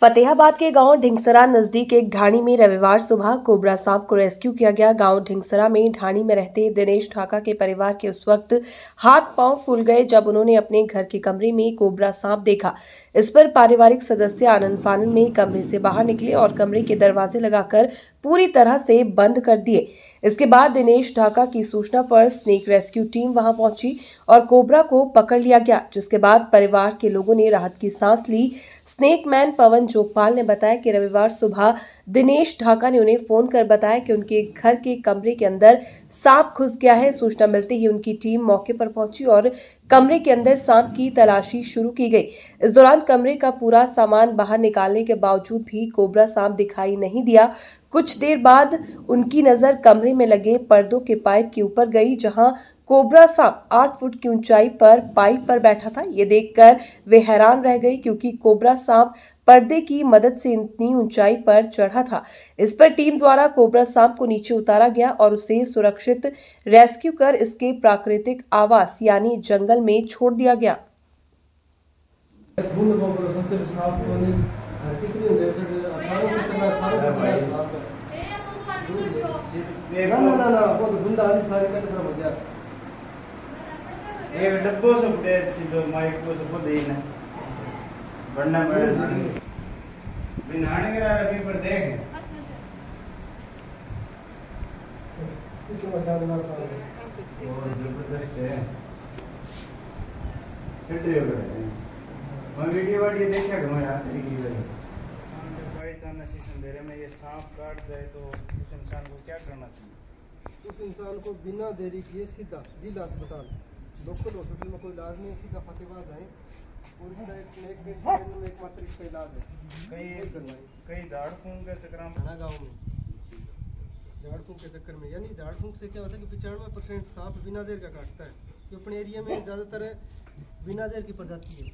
फतेहाबाद के गांव ढिंगसरा नजदीक एक ढाणी में रविवार सुबह कोबरा सांप को रेस्क्यू किया गया। गांव ढिंगसरा में ढाणी में रहते दिनेश ढाका के परिवार के उस वक्त हाथ पांव फूल गए जब उन्होंने अपने घर के कमरे में कोबरा सांप देखा। इस पर पारिवारिक सदस्य आनन फानन में कमरे से बाहर निकले और कमरे के दरवाजे लगाकर पूरी तरह से बंद कर दिए। इसके बाद दिनेश ढाका की सूचना पर स्नेक रेस्क्यू टीम वहां पहुंची और कोबरा को पकड़ लिया गया, जिसके बाद परिवार के लोगों ने राहत की सांस ली। स्नेक मैन पवन जोगपाल ने बताया कि रविवार सुबह दिनेश ढाका ने उन्हें फोन कर बताया कि उनके घर के कमरे के अंदर सांप घुस गया है। सूचना मिलते ही उनकी टीम मौके पर पहुंची और कमरे के अंदर सांप की तलाशी शुरू की गई। इस दौरान कमरे का पूरा सामान बाहर निकालने के बावजूद भी कोबरा सांप दिखाई नहीं दिया। कुछ देर बाद उनकी नजर कमरे में लगे पर्दों के पाइप के ऊपर गई, जहां कोबरा सांप 8 फुट की ऊंचाई पर पाइप पर बैठा था। ये देखकर वे हैरान रह गई क्योंकि कोबरा सांप पर्दे की मदद से इतनी ऊंचाई पर चढ़ा था। इस पर टीम द्वारा कोबरा सांप को नीचे उतारा गया और उसे सुरक्षित रेस्क्यू कर इसके प्राकृतिक आवास यानी जंगल में छोड़ दिया गया। डब्बों से माइक को सबको देना बढ़ना बिनाने के रखी पर देख और जबरदस्त है। मैं वीडियो वाडियो देखा कि मैं यार तरीके से भाई चांद नशीस अंधेरे में ये सांप काट जाए तो उस इंसान को क्या करना चाहिए? उस इंसान को बिना देरी किए सीधा जिला अस्पताल लोकल हॉस्पिटल में कोई इलाज नहीं, सीधा फतेहाबाद जाए और इसका एक स्नेक में एकमात्र इसका इलाज है। कई झाड़ फूंक के चक्कर में गाँव में झाड़ फूंक के चक्कर में, यानी झाड़ फूंक से क्या होता है कि 95% सांप बिना देर का काटता है। तो अपने एरिया में ज़्यादातर बिना देर की प्रजाति है,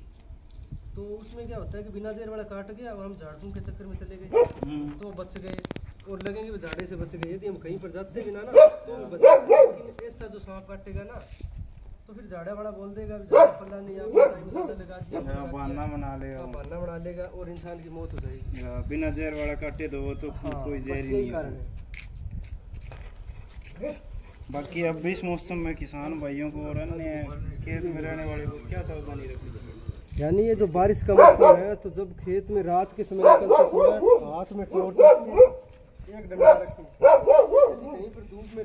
तो उसमें क्या होता है कि बिना देर वाला काट गया और हम झाड़ फूंक के चक्कर में चले गए तो बच गए और लगेंगे झाड़े से बच गए। यदि हम कहीं पर जाते भी ना तो बच गए, लेकिन ऐसा जो सांप काटेगा ना तो फिर झाड़ा वाला बोल देगा फला नहीं लगा दिया, बहाना बना लेगा और इंसान की मौत हो जाएगी। बिना जहर वाला काटे दो तो कोई जहर ही नहीं है। बाकी अब भी इस मौसम में किसान भाइयों को और अन्य खेत में रहने वाले को क्या सावधानी रखनी चाहिए? यानी ये जो बारिश का मौसम है तो जब खेत में रात के समय निकलते समय हाथ में टॉर्च एक डंडा रखें, कहीं पर धूप में